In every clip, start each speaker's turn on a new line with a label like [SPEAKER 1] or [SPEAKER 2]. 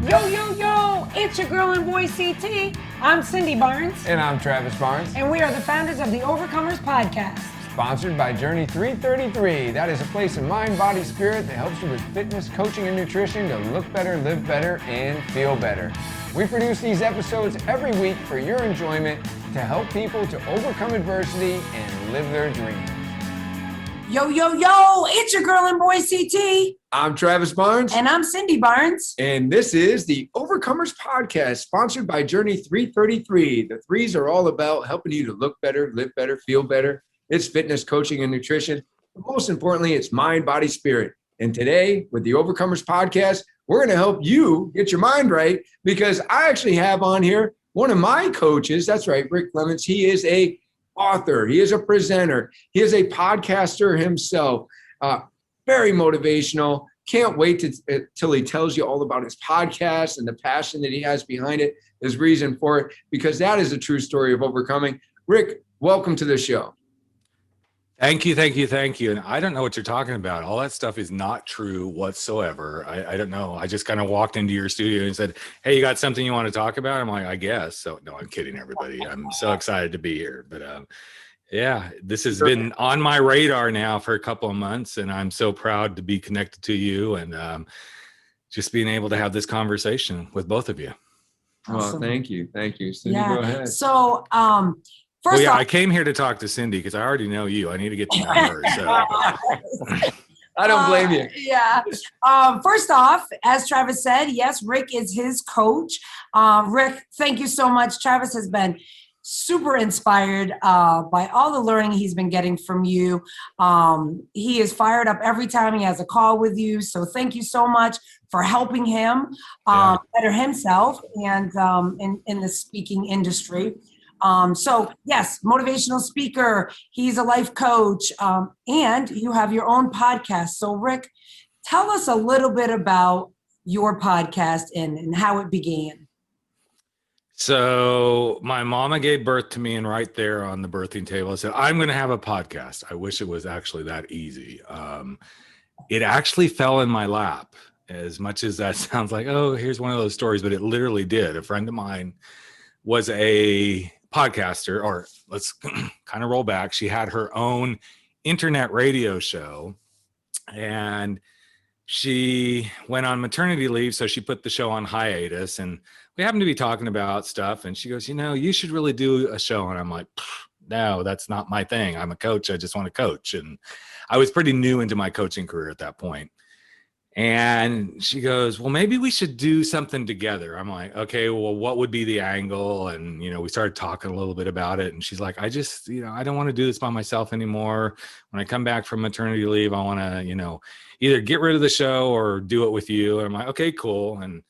[SPEAKER 1] Yo, yo, yo, it's your girl and boy CT. I'm Cindy Barnes.
[SPEAKER 2] And I'm Travis Barnes.
[SPEAKER 1] And we are the founders of the Overcomers Podcast.
[SPEAKER 2] Sponsored by Journey 333. That is a place in mind, body, spirit that helps you with fitness, coaching, and nutrition to look better, live better, and feel better. We produce these episodes every week for your enjoyment to help people to overcome adversity and live their dreams.
[SPEAKER 1] Yo, yo, yo, it's your girl and boy CT.
[SPEAKER 2] I'm Travis Barnes.
[SPEAKER 1] And I'm Cindy Barnes.
[SPEAKER 2] And this is the Overcomers Podcast, sponsored by Journey 333. The threes are all about helping you to look better, live better, feel better. It's fitness, coaching, and nutrition. But most importantly, it's mind, body, spirit. And today, with the Overcomers Podcast, we're going to help you get your mind right, because I actually have on here one of my coaches. That's right, Rick Clemons. He is a author. He is a presenter. He is a podcaster himself. Very motivational. Can't wait till he tells you all about his podcast and the passion that he has behind it, his reason for it, because that is a true story of overcoming. Rick, welcome to the show.
[SPEAKER 3] Thank you. And I don't know what you're talking about. All that stuff is not true whatsoever. I don't know. I just kind of walked into your studio and said, hey, you got something you want to talk about? I'm like, I guess. So no, I'm kidding, everybody. I'm so excited to be here. But yeah, this has been on my radar now for a couple of months, and I'm so proud to be connected to you and just being able to have this conversation with both of you.
[SPEAKER 2] Awesome. Well, thank you. Cindy, go ahead.
[SPEAKER 1] So,
[SPEAKER 3] First off, I came here to talk to Cindy because I already know you. I need to get to know her. So.
[SPEAKER 2] I don't blame you.
[SPEAKER 1] Yeah. First off, as Travis said, yes, Rick is his coach. Rick, thank you so much. Travis has been super inspired by all the learning he's been getting from you. He is fired up every time he has a call with you. So thank you so much for helping him better himself and in the speaking industry. So yes, motivational speaker, he's a life coach, and you have your own podcast. So Rick, tell us a little bit about your podcast and how it began.
[SPEAKER 3] So my mama gave birth to me, and right there on the birthing table, I said, I'm going to have a podcast. I wish it was actually that easy. It actually fell in my lap, as much as that sounds like, oh, here's one of those stories, but it literally did. A friend of mine was a podcaster, or let's kind of roll back. She had her own internet radio show, and she went on maternity leave. So she put the show on hiatus, and we happened to be talking about stuff. And she goes, you should really do a show. And I'm like, no, that's not my thing. I'm a coach. I just want to coach. And I was pretty new into my coaching career at that point. And she goes, well, maybe we should do something together. I'm like, okay, well, what would be the angle? And, we started talking a little bit about it. And she's like, I just, I don't want to do this by myself anymore. When I come back from maternity leave, I want to, either get rid of the show or do it with you. And I'm like, okay, cool. And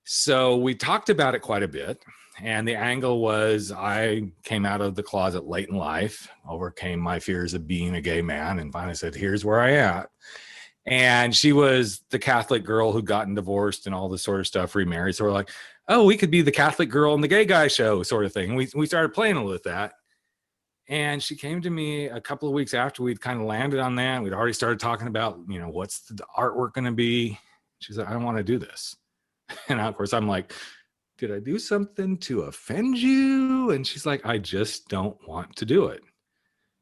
[SPEAKER 3] so we talked about it quite a bit. And the angle was I came out of the closet late in life, overcame my fears of being a gay man, and finally said, here's where I am. And she was the Catholic girl who'd gotten divorced and all this sort of stuff, remarried. So we're like, oh, we could be the Catholic girl and the gay guy show sort of thing. We started playing a little with that. And she came to me a couple of weeks after we'd kind of landed on that. We'd already started talking about, what's the artwork going to be? She said, I don't want to do this. And of course, I'm like, did I do something to offend you? And she's like, I just don't want to do it.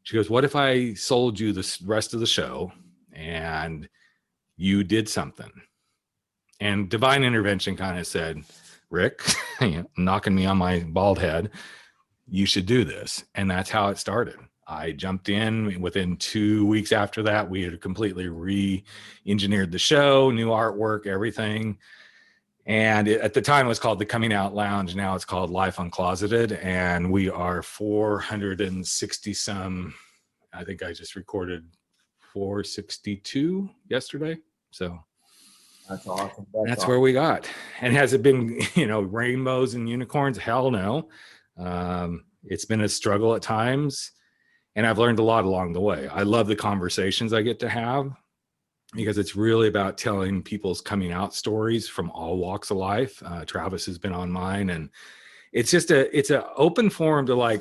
[SPEAKER 3] She goes, what if I sold you the rest of the show and you did something? And divine intervention kind of said, Rick, knocking me on my bald head, you should do this. And that's how it started. I jumped in. Within 2 weeks after that, we had completely re-engineered the show, new artwork, everything. And at the time it was called the Coming Out Lounge. Now it's called Life Uncloseted. And we are 460 some. I think I just recorded 462 yesterday. So
[SPEAKER 2] that's awesome.
[SPEAKER 3] That's where we got. And has it been, rainbows and unicorns? Hell no. It's been a struggle at times, and I've learned a lot along the way. I love the conversations I get to have, because it's really about telling people's coming out stories from all walks of life. Travis has been on mine, and it's just it's an open forum to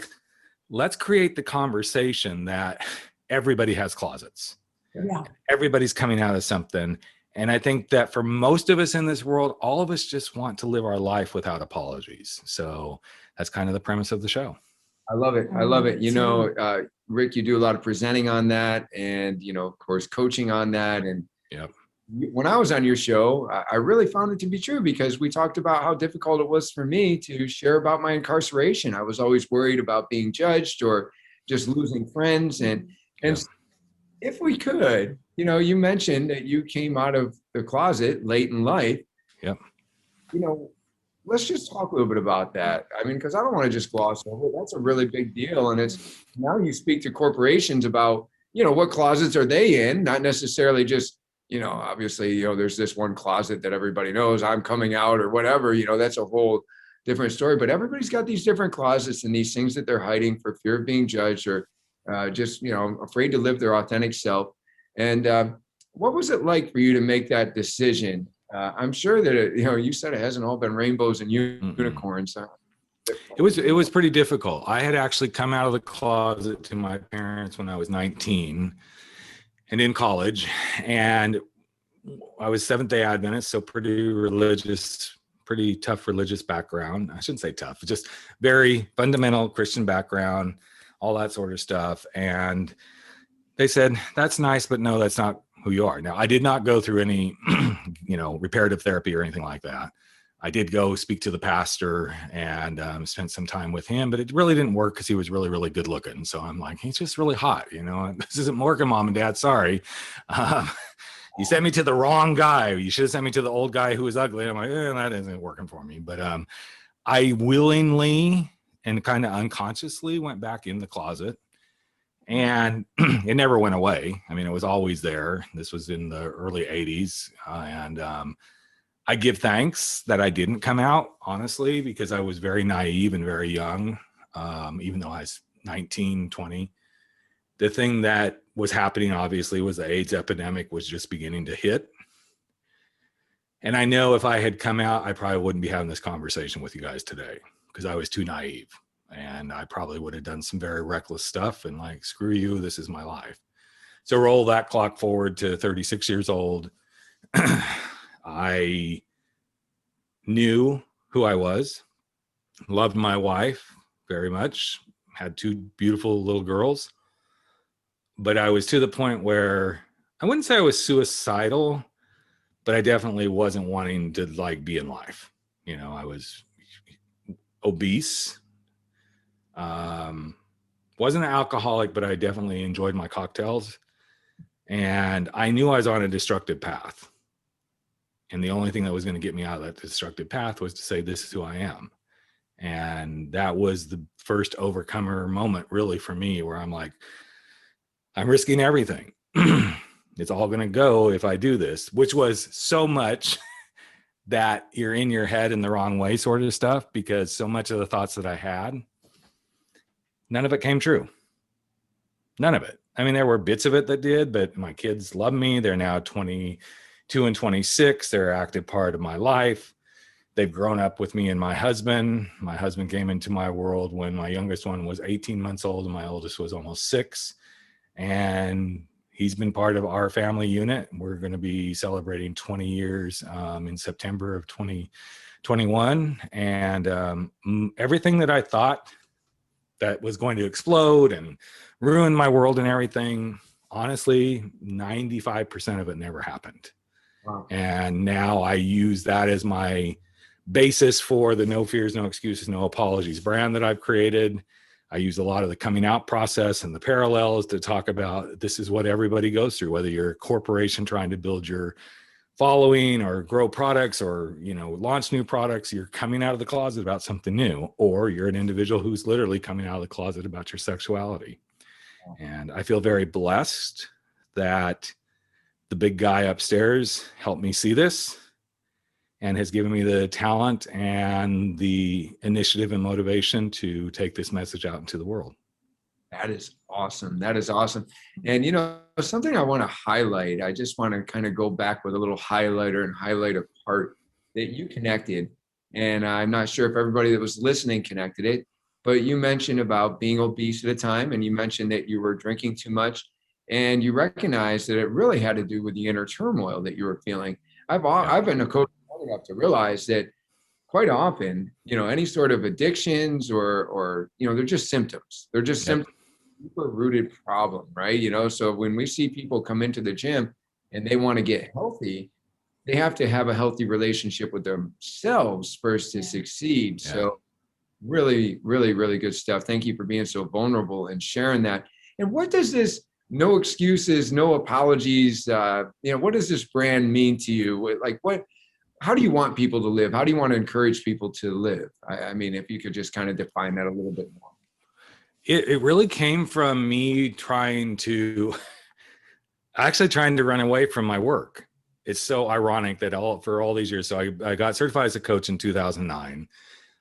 [SPEAKER 3] let's create the conversation that everybody has closets.
[SPEAKER 1] Yeah.
[SPEAKER 3] Everybody's coming out of something, And I think that for most of us in this world, all of us just want to live our life without apologies. So that's kind of the premise of the show.
[SPEAKER 2] I love it. I love it. You know, Rick, you do a lot of presenting on that and, you know, of course, coaching on that. And
[SPEAKER 3] Yep.
[SPEAKER 2] when I was on your show, I really found it to be true because we talked about how difficult it was for me to share about my incarceration. I was always worried about being judged or just losing friends. And
[SPEAKER 3] Yep.
[SPEAKER 2] if we could, you know, you mentioned that you came out of the closet late in life.
[SPEAKER 3] Yep.
[SPEAKER 2] You know, let's just talk a little bit about that. I mean, because I don't want to just gloss over it. That's a really big deal. And it's now you speak to corporations about, you know, what closets are they in? Not necessarily just, you know, obviously, you know, there's this one closet that everybody knows I'm coming out or whatever, you know, that's a whole different story. But everybody's got these different closets and these things that they're hiding for fear of being judged or just, you know, afraid to live their authentic self. And what was it like for you to make that decision? I'm sure that it, you know, you said it hasn't all been rainbows and unicorns.
[SPEAKER 3] It was pretty difficult. I had actually come out of the closet to my parents when I was 19 and in college, and I was Seventh-day Adventist, so pretty religious, pretty tough religious background. I shouldn't say tough, just very fundamental Christian background, all that sort of stuff. And they said, that's nice, but no, that's not who you are. Now, I did not go through any, you know, reparative therapy or anything like that. I did go speak to the pastor and spent some time with him, but it really didn't work because he was really, really good looking. So I'm like, he's just really hot, you know, this isn't working, Mom and Dad, sorry. You sent me to the wrong guy. You should have sent me to the old guy who was ugly. I'm like, that isn't working for me. But I willingly and kind of unconsciously went back in the closet. And it never went away. I mean, it was always there. This was in the early 80s. And I give thanks that I didn't come out, honestly, because I was very naive and very young, even though I was 19, 20. The thing that was happening, obviously, was the AIDS epidemic was just beginning to hit. And I know if I had come out, I probably wouldn't be having this conversation with you guys today because I was too naive. And I probably would have done some very reckless stuff and like, screw you, this is my life. So roll that clock forward to 36 years old. I knew who I was, loved my wife very much, had two beautiful little girls. But I was to the point where I wouldn't say I was suicidal, but I definitely wasn't wanting to like be in life. You know, I was obese. Wasn't an alcoholic, but I definitely enjoyed my cocktails. And I knew I was on a destructive path. And the only thing that was going to get me out of that destructive path was to say, this is who I am. And that was the first overcomer moment really for me, where I'm like, I'm risking everything. It's all going to go if I do this, which was so much that you're in your head in the wrong way sort of stuff, because so much of the thoughts that I had, none of it came true. None of it. I mean, there were bits of it that did, but my kids love me. They're now 22 and 26. They're an active part of my life. They've grown up with me and my husband. My husband came into my world when my youngest one was 18 months old and my oldest was almost 6. And he's been part of our family unit. We're going to be celebrating 20 years in September of 2021. And everything that I thought that was going to explode and ruin my world and everything, honestly, 95% of it never happened.
[SPEAKER 2] Wow.
[SPEAKER 3] And now I use that as my basis for the no fears, no excuses, no apologies brand that I've created. I use a lot of the coming out process and the parallels to talk about this is what everybody goes through, whether you're a corporation trying to build your following or grow products or, you know, launch new products, you're coming out of the closet about something new, or you're an individual who's literally coming out of the closet about your sexuality. And I feel very blessed that the big guy upstairs helped me see this and has given me the talent and the initiative and motivation to take this message out into the world.
[SPEAKER 2] That is awesome. That is awesome. And, you know, something I want to highlight, I just want to kind of go back with a little highlighter and highlight a part that you connected. And I'm not sure if everybody that was listening connected it, but you mentioned about being obese at a time, and you mentioned that you were drinking too much. and you recognize that it really had to do with the inner turmoil that you were feeling.
[SPEAKER 3] Yeah.
[SPEAKER 2] I've been a coach long enough to realize that quite often, any sort of addictions or they're just symptoms. They're just
[SPEAKER 3] Yep.
[SPEAKER 2] symptoms, deeper rooted problem, right? So when we see people come into the gym and they want to get healthy, they have to have a healthy relationship with themselves first to succeed.
[SPEAKER 3] Yeah.
[SPEAKER 2] So really, really, really good stuff. Thank you for being so vulnerable and sharing that. And what does this no excuses, no apologies, what does this brand mean to you? Like how do you want people to live? How do you want to encourage people to live? I mean, if you could just kind of define that a little bit more.
[SPEAKER 3] It really came from me trying to run away from my work. It's so ironic that for all these years, so I got certified as a coach in 2009.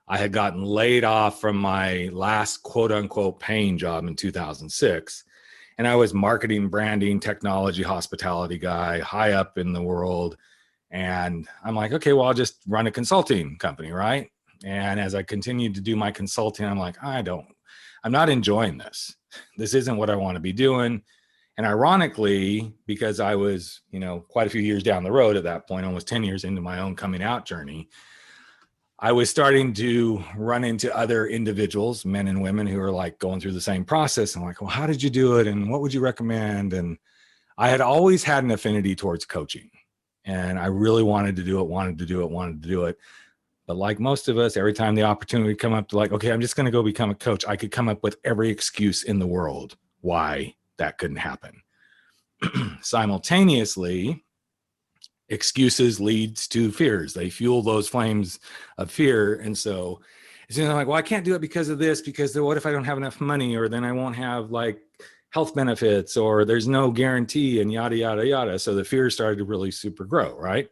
[SPEAKER 3] I had gotten laid off from my last quote unquote paying job in 2006. And I was marketing, branding, technology, hospitality guy, high up in the world. And I'm like, okay, well, I'll just run a consulting company, right? And as I continued to do my consulting, I'm like, I'm not enjoying this. This isn't what I want to be doing. And ironically, because I was, quite a few years down the road at that point, almost 10 years into my own coming out journey, I was starting to run into other individuals, men and women, who are like going through the same process. I'm like, well, how did you do it? And what would you recommend? And I had always had an affinity towards coaching. And I really wanted to do it. But like most of us, every time the opportunity would come up to like, okay, I'm just going to go become a coach, I could come up with every excuse in the world why that couldn't happen. Simultaneously, excuses leads to fears. They fuel those flames of fear. And so it's like, well, I can't do it because of this, because what if I don't have enough money, or then I won't have like health benefits, or there's no guarantee, and yada, yada, yada. So the fear started to really super grow, right?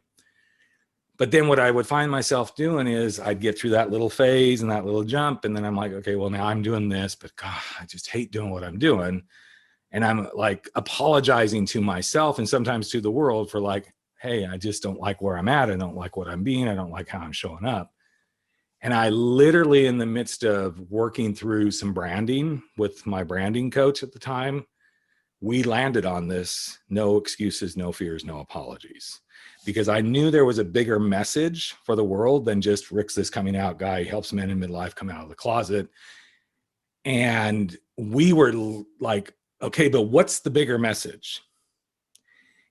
[SPEAKER 3] But then what I would find myself doing is I'd get through that little phase and that little jump. And then I'm like, okay, well, now I'm doing this, but God, I just hate doing what I'm doing. And I'm like apologizing to myself and sometimes to the world for like, hey, I just don't like where I'm at. I don't like what I'm being. I don't like how I'm showing up. And I literally, in the midst of working through some branding with my branding coach at the time, we landed on this: no excuses, no fears, no apologies. Because I knew there was a bigger message for the world than just Rick's this coming out guy. He helps men in midlife come out of the closet. And we were like, okay, but what's the bigger message?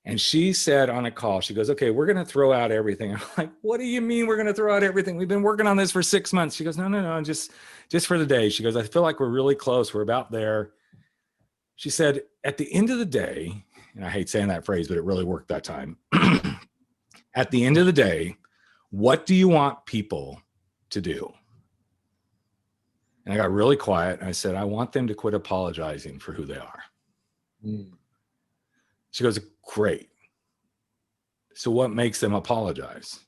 [SPEAKER 3] And she said on a call, she goes, okay, we're going to throw out everything. I'm like, what do you mean we're going to throw out everything? We've been working on this for 6 months. She goes, no, just for the day. She goes, I feel like we're really close. We're about there. She said, at the end of the day, and I hate saying that phrase, but it really worked that time. At the end of the day, what do you want people to do? And I got really quiet. And I said, I want them to quit apologizing for who they are. She goes, great. So what makes them apologize?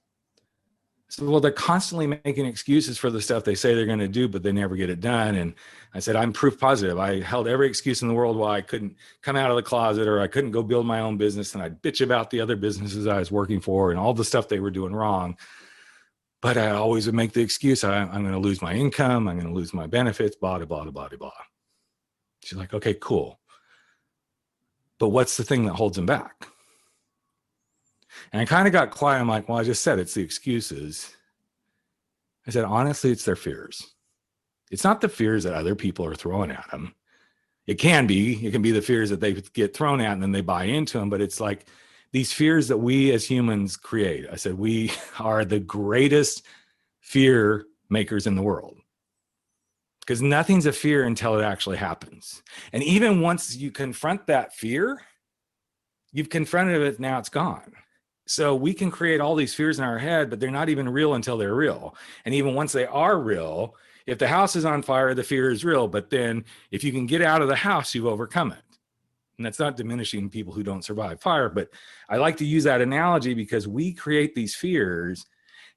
[SPEAKER 3] So, well, they're constantly making excuses for the stuff they say they're going to do, but they never get it done. And I said, I'm proof positive. I held every excuse in the world why I couldn't come out of the closet, or I couldn't go build my own business. And I'd bitch about the other businesses I was working for and all the stuff they were doing wrong. But I always would make the excuse, I'm going to lose my income. I'm going to lose my benefits, blah, blah, blah, blah, blah. She's like, okay, cool. But what's the thing that holds them back? And I kind of got quiet. I'm like, well, I just said it's the excuses. I said, honestly, it's their fears. It's not the fears that other people are throwing at them. It can be the fears that they get thrown at and then they buy into them. But it's like these fears that we as humans create. I said, we are the greatest fear makers in the world, because nothing's a fear until it actually happens. And even once you confront that fear, you've confronted it, now it's gone. So we can create all these fears in our head, but they're not even real until they're real. And even once they are real, if the house is on fire, the fear is real. But then if you can get out of the house, you've overcome it. And that's not diminishing people who don't survive fire. But I like to use that analogy because we create these fears.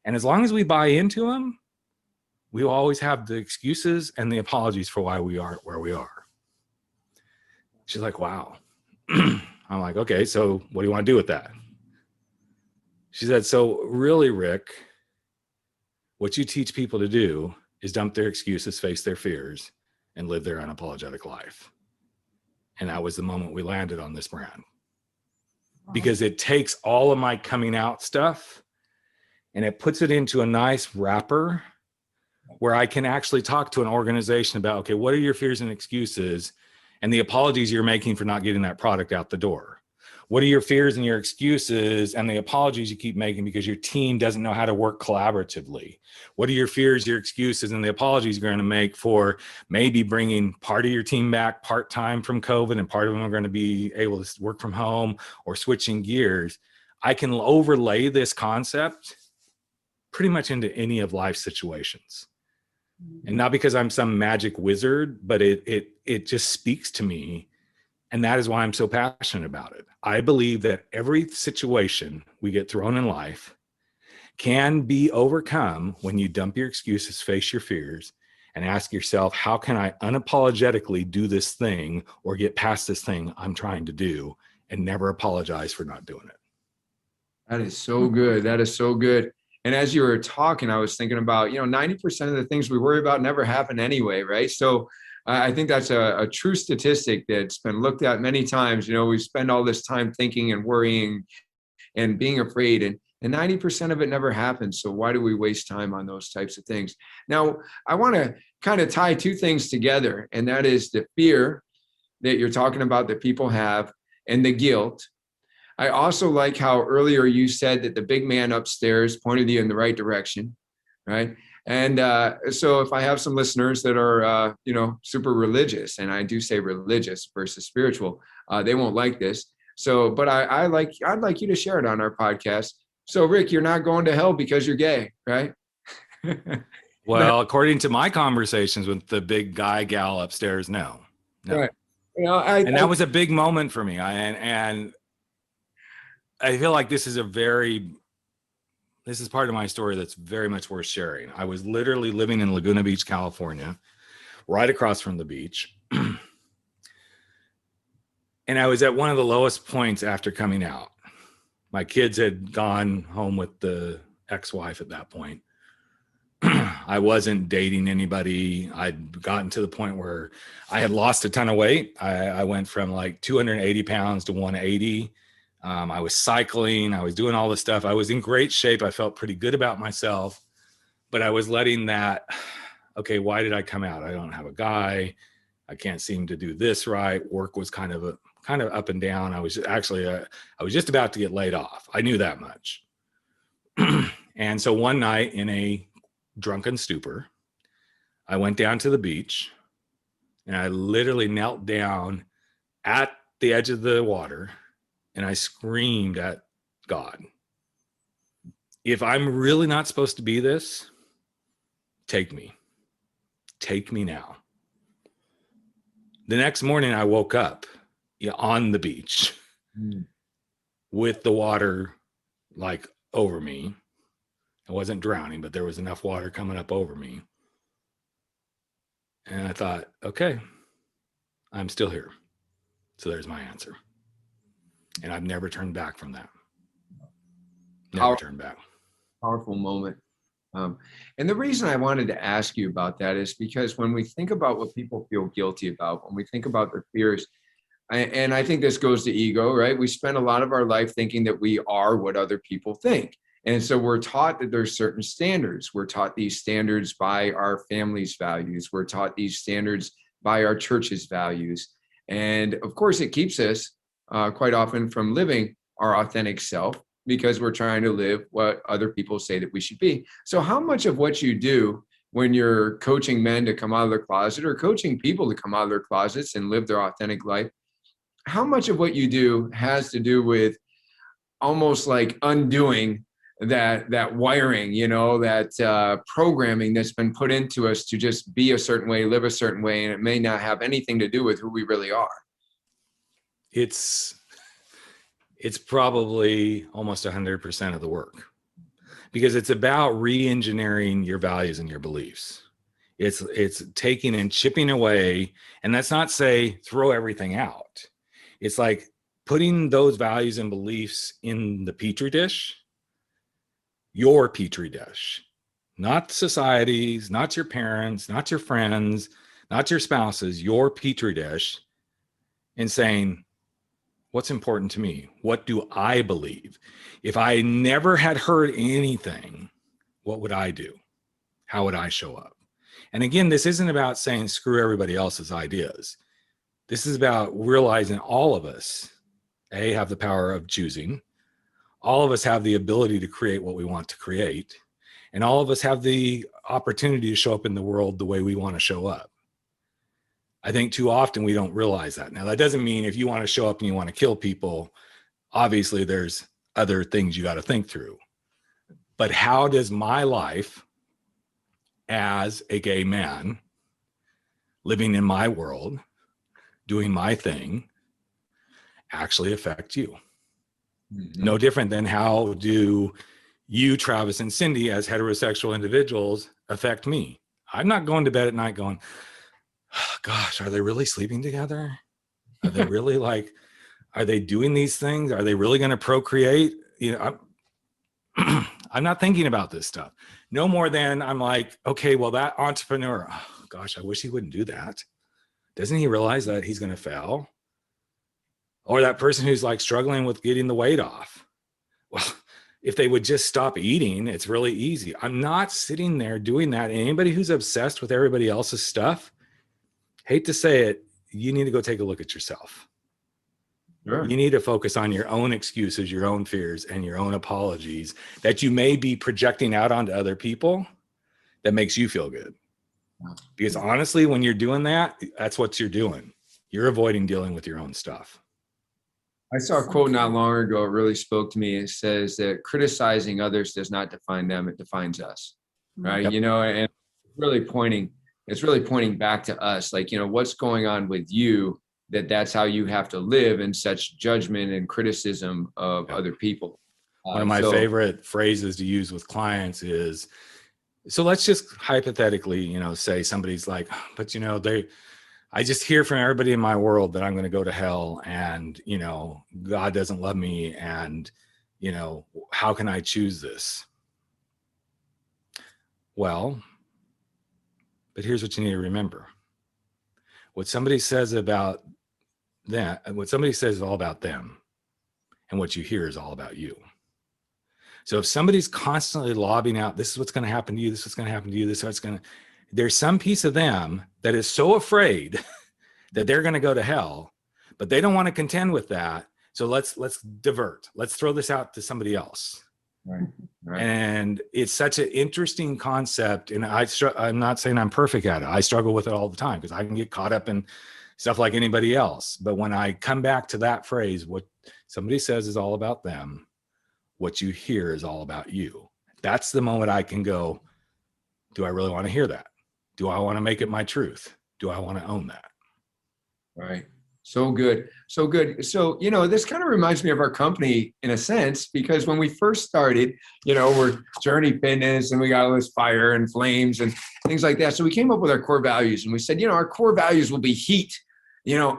[SPEAKER 3] And as long as we buy into them, we will always have the excuses and the apologies for why we are where we are. She's like, wow. I'm like, okay, so what do you want to do with that? She said, so really, Rick, what you teach people to do is dump their excuses, face their fears, and live their unapologetic life. And that was the moment we landed on this brand, because it takes all of my coming out stuff and it puts it into a nice wrapper where I can actually talk to an organization about, okay, what are your fears and excuses and the apologies you're making for not getting that product out the door? What are your fears and your excuses and the apologies you keep making because your team doesn't know how to work collaboratively? What are your fears, your excuses, and the apologies you're going to make for maybe bringing part of your team back part-time from COVID and part of them are going to be able to work from home or switching gears? I can overlay this concept pretty much into any of life's situations. And not because I'm some magic wizard, but it just speaks to me. And that is why I'm so passionate about it. I believe that every situation we get thrown in life can be overcome when you dump your excuses, face your fears, and ask yourself, how can I unapologetically do this thing or get past this thing I'm trying to do and never apologize for not doing it?
[SPEAKER 2] That is so good. That is so good. And as you were talking, I was thinking about, 90% of the things we worry about never happen anyway, right? So I think that's a true statistic that's been looked at many times. We spend all this time thinking and worrying and being afraid, and 90% of it never happens. So why do we waste time on those types of things? Now, I want to kind of tie two things together, and that is the fear that you're talking about that people have and the guilt. I also like how earlier you said that the big man upstairs pointed you in the right direction, right? And so if I have some listeners that are, super religious, and I do say religious versus spiritual, they won't like this. So, but I'd like you to share it on our podcast. So, Rick, you're not going to hell because you're gay, right?
[SPEAKER 3] Well, according to my conversations with the big gal upstairs, no.
[SPEAKER 2] Right.
[SPEAKER 3] And that was a big moment for me. And I feel like this is part of my story that's very much worth sharing. I was literally living in Laguna Beach, California, right across from the beach. And I was at one of the lowest points after coming out. My kids had gone home with the ex-wife at that point. I wasn't dating anybody. I'd gotten to the point where I had lost a ton of weight. I went from like 280 pounds to 180. I was cycling. I was doing all this stuff. I was in great shape. I felt pretty good about myself, but I was letting that, okay, why did I come out? I don't have a guy. I can't seem to do this right. Work was kind of up and down. I was just about to get laid off. I knew that much. And so one night in a drunken stupor, I went down to the beach and I literally knelt down at the edge of the water and I screamed at God, if I'm really not supposed to be this, take me now. The next morning I woke up on the beach with the water like over me. I wasn't drowning, but there was enough water coming up over me. And I thought, okay, I'm still here. So there's my answer. And I've never turned back from that. Never turned back.
[SPEAKER 2] Powerful moment. And the reason I wanted to ask you about that is because when we think about what people feel guilty about, when we think about their fears, and I think this goes to ego, right? We spend a lot of our life thinking that we are what other people think. And so we're taught that there's certain standards. We're taught these standards by our family's values. We're taught these standards by our church's values. And of course, it keeps us quite often from living our authentic self because we're trying to live what other people say that we should be. So how much of what you do when you're coaching men to come out of their closet or coaching people to come out of their closets and live their authentic life, how much of what you do has to do with almost like undoing that wiring, that programming that's been put into us to just be a certain way, live a certain way, and it may not have anything to do with who we really are?
[SPEAKER 3] It's probably almost 100% of the work, because it's about re-engineering your values and your beliefs. It's taking and chipping away, and that's not say throw everything out. It's like putting those values and beliefs in the petri dish, your petri dish, not society's, not your parents, not your friends, not your spouses, your petri dish. and saying, what's important to me? What do I believe? If I never had heard anything, what would I do? How would I show up? And again, this isn't about saying screw everybody else's ideas. This is about realizing all of us, have the power of choosing. All of us have the ability to create what we want to create. And all of us have the opportunity to show up in the world the way we want to show up. I think too often we don't realize that. Now, that doesn't mean if you want to show up and you want to kill people, obviously there's other things you got to think through. But how does my life as a gay man living in my world, doing my thing, actually affect you? Mm-hmm. No different than how do you, Travis and Cindy, as heterosexual individuals, affect me? I'm not going to bed at night going, oh, gosh, are they really sleeping together? Are they really are they doing these things? Are they really going to procreate? I'm not thinking about this stuff. No more than I'm like, okay, well, that entrepreneur, oh, gosh, I wish he wouldn't do that. Doesn't he realize that he's going to fail? Or that person who's struggling with getting the weight off. Well, if they would just stop eating, it's really easy. I'm not sitting there doing that. And anybody who's obsessed with everybody else's stuff, hate to say it, you need to go take a look at yourself. Sure. You need to focus on your own excuses, your own fears, and your own apologies that you may be projecting out onto other people that makes you feel good. Because honestly, when you're doing that, that's what you're doing. You're avoiding dealing with your own stuff.
[SPEAKER 2] I saw a quote not long ago. It really spoke to me. It says that criticizing others does not define them. It defines us. Right. Yep. And it's really pointing back to us, what's going on with you, that's how you have to live in such judgment and criticism of other people.
[SPEAKER 3] One of my favorite phrases to use with clients is, so let's just hypothetically, say somebody's like, but I just hear from everybody in my world that I'm going to go to hell and, God doesn't love me. And, how can I choose this? Well, but here's what you need to remember. What somebody says about that, what somebody says is all about them. And what you hear is all about you. So if somebody's constantly lobbing out, this is what's going to happen to you, this is what's going to happen to you, this is what's going to, there's some piece of them that is so afraid that they're going to go to hell, but they don't want to contend with that. So let's divert. Let's throw this out to somebody else. Right. And it's such an interesting concept. And I'm not saying I'm perfect at it. I struggle with it all the time because I can get caught up in stuff like anybody else. But when I come back to that phrase, what somebody says is all about them. What you hear is all about you. That's the moment I can go, do I really want to hear that? Do I want to make it my truth? Do I want to own that?
[SPEAKER 2] Right. So good. So good. So, this kind of reminds me of our company in a sense, because when we first started, we're Journey Fitness and we got all this fire and flames and things like that. So we came up with our core values and we said, our core values will be heat,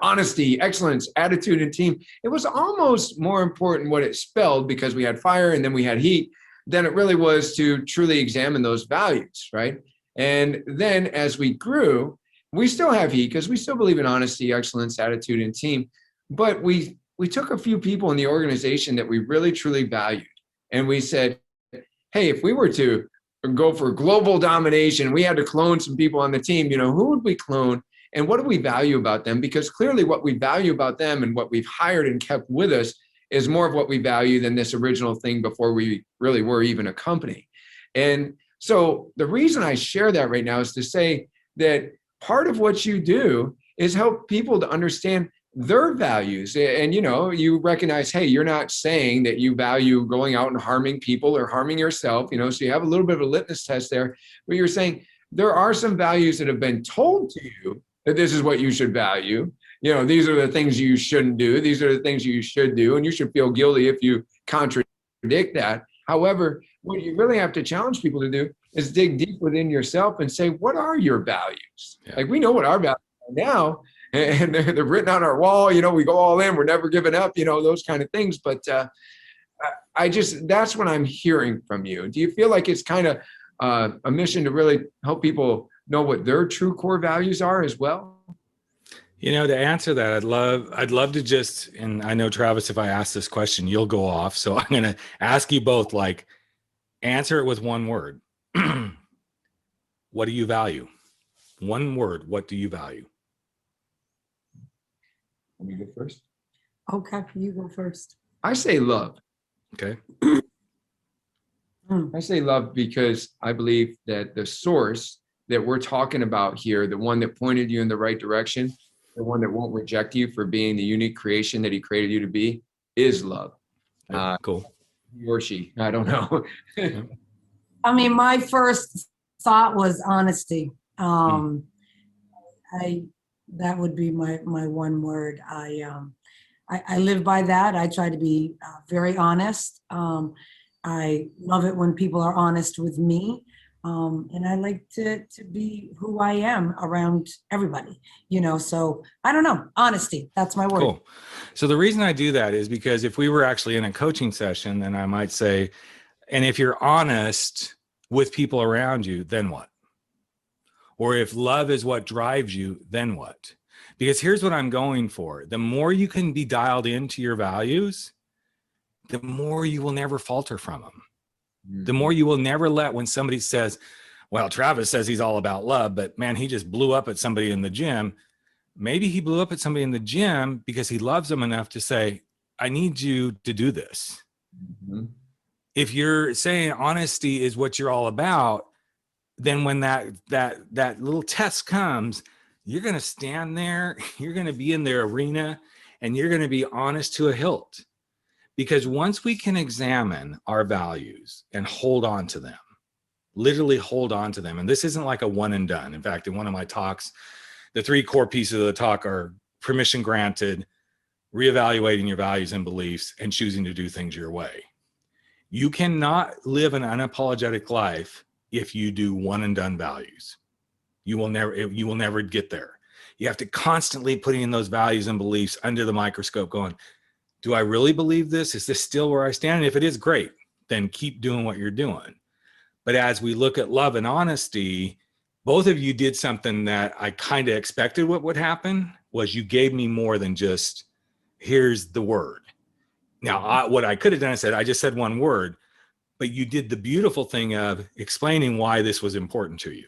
[SPEAKER 2] honesty, excellence, attitude, and team. It was almost more important what it spelled because we had fire and then we had heat than it really was to truly examine those values. Right. And then as we grew, we still have heat because we still believe in honesty, excellence, attitude, and team. But we took a few people in the organization that we really, truly valued. And we said, hey, if we were to go for global domination, we had to clone some people on the team, who would we clone? And what do we value about them? Because clearly what we value about them and what we've hired and kept with us is more of what we value than this original thing before we really were even a company. And so the reason I share that right now is to say that part of what you do is help people to understand their values. And, you recognize, hey, you're not saying that you value going out and harming people or harming yourself, so you have a little bit of a litmus test there, where you're saying there are some values that have been told to you that this is what you should value. These are the things you shouldn't do. These are the things you should do. And you should feel guilty if you contradict that. However, what you really have to challenge people to do is dig deep within yourself and say, what are your values? Yeah. We know what our values are now, and they're written on our wall. We go all in, we're never giving up, those kind of things. But that's what I'm hearing from you. Do you feel like it's kind of a mission to really help people know what their true core values are as well?
[SPEAKER 3] To answer that, I'd love to just, and I know Travis, if I ask this question, you'll go off. So I'm going to ask you both, like, answer it with one word. What do you value? One word. What do you value?
[SPEAKER 2] Let me go first.
[SPEAKER 1] Okay, you go first.
[SPEAKER 2] I say love.
[SPEAKER 3] Okay.
[SPEAKER 2] I say love because I believe that the source that we're talking about here, the one that pointed you in the right direction, the one that won't reject you for being the unique creation that he created you to be, is love.
[SPEAKER 3] Cool.
[SPEAKER 2] He or she, I don't know.
[SPEAKER 1] I mean, my first thought was honesty. I that would be my one word. I live by that. I try to be very honest. I love it when people are honest with me. And I like to be who I am around everybody, so I don't know, honesty, that's my word.
[SPEAKER 3] Cool. So the reason I do that is because if we were actually in a coaching session, then I might say, and if you're honest with people around you, then what? Or if love is what drives you, then what? Because here's what I'm going for. The more you can be dialed into your values, the more you will never falter from them. The more you will never let, when somebody says, well, Travis says he's all about love, but man, he just blew up at somebody in the gym. Maybe he blew up at somebody in the gym because he loves them enough to say, I need you to do this.
[SPEAKER 2] Mm-hmm.
[SPEAKER 3] If you're saying honesty is what you're all about, then when that little test comes, you're going to stand there, you're going to be in their arena, and you're going to be honest to a hilt. Because once we can examine our values and hold on to them, literally hold on to them, and this isn't like a one and done. In fact, in one of my talks, the 3 core pieces of the talk are permission granted, reevaluating your values and beliefs, and choosing to do things your way. You cannot live an unapologetic life if you do one and done values. You will never get there. You have to constantly put in those values and beliefs under the microscope going, do I really believe this? Is this still where I stand? And if it is, great, then keep doing what you're doing. But as we look at love and honesty, both of you did something that I kind of expected what would happen, was you gave me more than just, here's the word. Now, what I could have done is said, I just said one word, but you did the beautiful thing of explaining why this was important to you,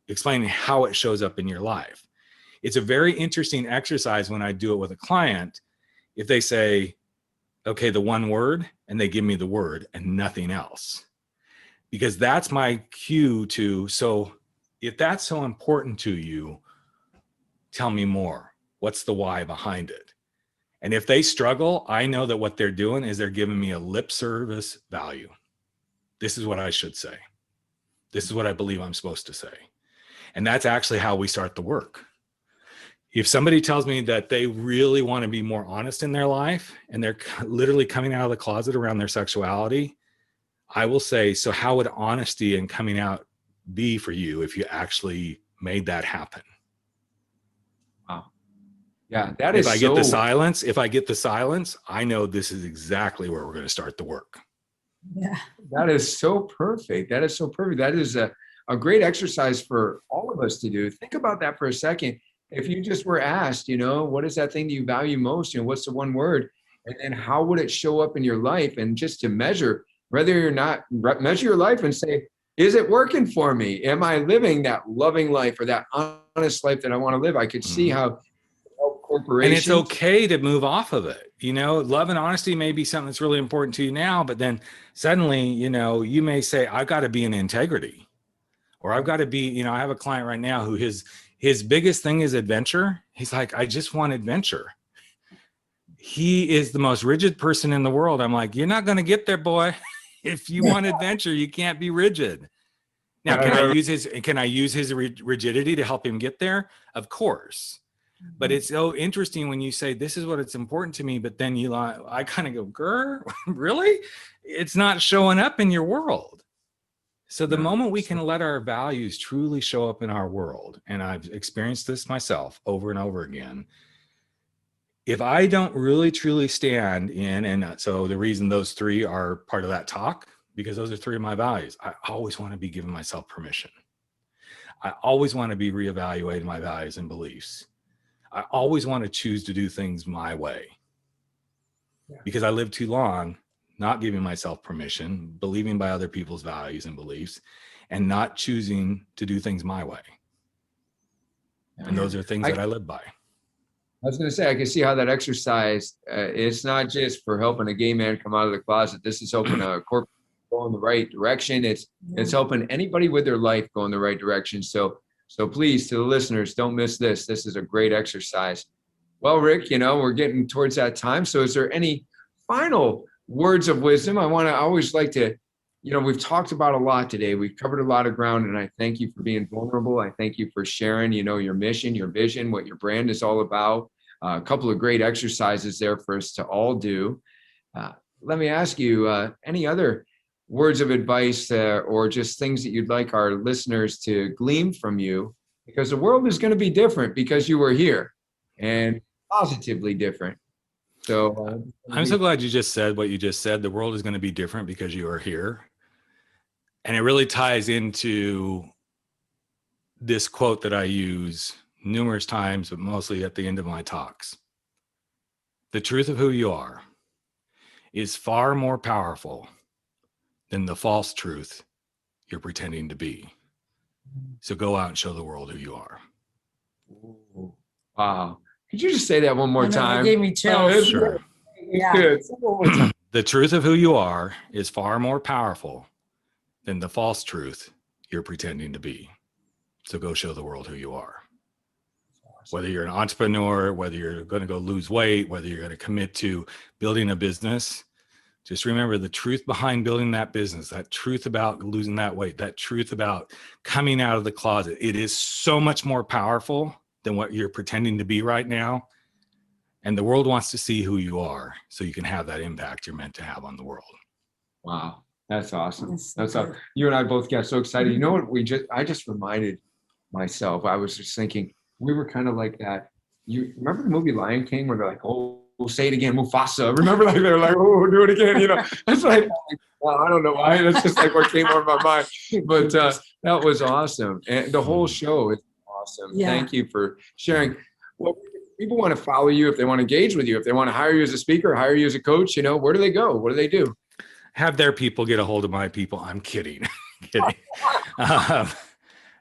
[SPEAKER 3] explaining how it shows up in your life. It's a very interesting exercise when I do it with a client. If they say, okay, the one word, and they give me the word and nothing else, because that's my cue to, so if that's so important to you, tell me more. What's the why behind it? And if they struggle, I know that what they're doing is they're giving me a lip service value. This is what I should say. This is what I believe I'm supposed to say. And that's actually how we start the work. If somebody tells me that they really want to be more honest in their life and they're literally coming out of the closet around their sexuality, I will say, so how would honesty and coming out be for you if you actually made that happen?
[SPEAKER 2] Wow. Yeah, that
[SPEAKER 3] If
[SPEAKER 2] is
[SPEAKER 3] I get the silence, I know this is exactly where we're going to start the work.
[SPEAKER 1] Yeah.
[SPEAKER 2] That is so perfect. That is so perfect. That is a great exercise for all of us to do. Think about that for a second. If you just were asked, what is that thing that you value most? What's the one word? And then how would it show up in your life? And just to measure, whether you're not, measure your life and say, is it working for me? Am I living that loving life or that honest life that I want to live? I could see how
[SPEAKER 3] And it's
[SPEAKER 2] corporations.
[SPEAKER 3] okay to move off of it. Love and honesty may be something that's really important to you now, but then suddenly, you may say, I've got to be in integrity, or I've got to be, I have a client right now who his biggest thing is adventure. He's like, I just want adventure. He is the most rigid person in the world. I'm like, you're not going to get there, boy. If you want adventure, you can't be rigid. Now, can I use his rigidity to help him get there? Of course. But it's so interesting when you say, this is what it's important to me, but then I kind of go, grr, really? It's not showing up in your world. So the moment we can let our values truly show up in our world, and I've experienced this myself over and over again, if I don't really truly stand in, and so the reason those 3 are part of that talk, because those are 3 of my values. I always want to be giving myself permission. I always want to be reevaluating my values and beliefs. I always want to choose to do things my way because I lived too long not giving myself permission, believing by other people's values and beliefs, and not choosing to do things my way. And those are things that I live by.
[SPEAKER 2] I was going to say, I can see how that exercise, it's not just for helping a gay man come out of the closet. This is helping a corporate go in the right direction. It's helping anybody with their life go in the right direction. So please, to the listeners, don't miss this. This is a great exercise. Well, Rick, we're getting towards that time. So is there any final words of wisdom? I always like to, we've talked about a lot today. We've covered a lot of ground, and I thank you for being vulnerable. I thank you for sharing, your mission, your vision, what your brand is all about. A couple of great exercises there for us to all do. Let me ask you, any other words of advice or just things that you'd like our listeners to glean from you? Because the world is going to be different because you were here, and positively different. So
[SPEAKER 3] I'm so glad you just said what you just said. The world is going to be different because you are here. And it really ties into this quote that I use numerous times, but mostly at the end of my talks. The truth of who you are is far more powerful than the false truth you're pretending to be. So go out and show the world who you are.
[SPEAKER 2] Wow. Could you just say that one more time?
[SPEAKER 1] It gave me chills.
[SPEAKER 3] Sure.
[SPEAKER 1] Yeah.
[SPEAKER 2] Good. One more time.
[SPEAKER 3] The truth of who you are is far more powerful than the false truth you're pretending to be. So go show the world who you are. Whether you're an entrepreneur, whether you're going to go lose weight, whether you're going to commit to building a business, just remember the truth behind building that business, that truth about losing that weight, that truth about coming out of the closet. It is so much more powerful than what you're pretending to be right now. And the world wants to see who you are so you can have that impact you're meant to have on the world. Wow.
[SPEAKER 2] That's awesome. That's awesome. You and I both got so excited. You know what? I just reminded myself, I was just thinking, we were kind of like that. You remember the movie Lion King where they're like, oh, say it again, Mufasa. Remember, like they're like, oh, do it again. That's like, well, I don't know why. That's just like what came on my mind. But that was awesome. And the whole show is awesome. Yeah. Thank you for sharing. Well, people want to follow you, if they want to engage with you, if they want to hire you as a speaker, hire you as a coach, where do they go? What do they do?
[SPEAKER 3] Have their people get a hold of my people. I'm kidding.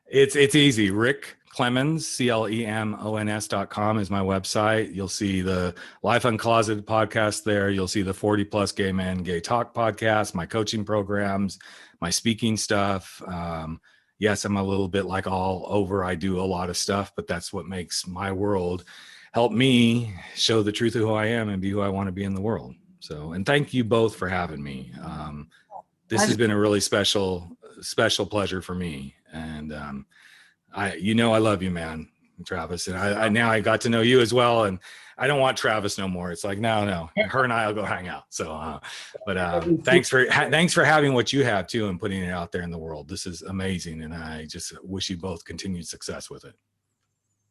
[SPEAKER 3] It's easy. Rick Clemons, CLEMONS.com is my website. You'll see the Life Uncloseted podcast there. You'll see the 40 plus gay men, gay talk podcast, my coaching programs, my speaking stuff. Yes, I'm a little bit like all over. I do a lot of stuff, but that's what makes my world help me show the truth of who I am and be who I want to be in the world. So, and thank you both for having me. This has been a really special pleasure for me. And I love you, man, Travis. And I now I got to know you as well. And I don't want Travis no more. It's like, no, her and I'll go hang out. So, thanks for having what you have too and putting it out there in the world. This is amazing. And I just wish you both continued success with it.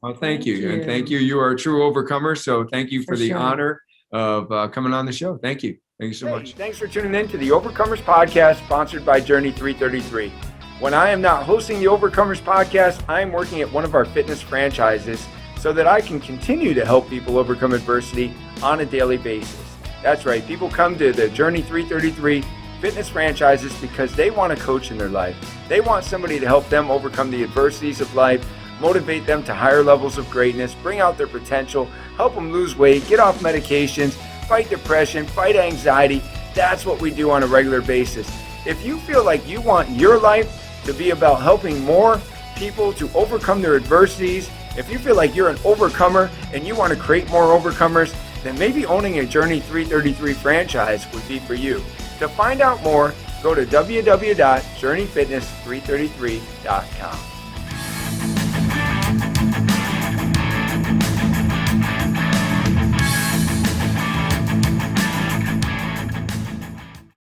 [SPEAKER 2] Well, thank you. And thank you. You are a true overcomer. So thank you for the honor of coming on the show. Thank you. Thank you so much. Thanks for tuning in to the Overcomers Podcast, sponsored by Journey 333. When I am not hosting the Overcomers Podcast, I am working at one of our fitness franchises so that I can continue to help people overcome adversity on a daily basis. That's right. People come to the Journey 333 fitness franchises because they want a coach in their life. They want somebody to help them overcome the adversities of life, motivate them to higher levels of greatness, bring out their potential, help them lose weight, get off medications, fight depression, fight anxiety. That's what we do on a regular basis. If you feel like you want your life to be about helping more people to overcome their adversities, if you feel like you're an overcomer and you want to create more overcomers, then maybe owning a Journey 333 franchise would be for you. To find out more, go to www.journeyfitness333.com.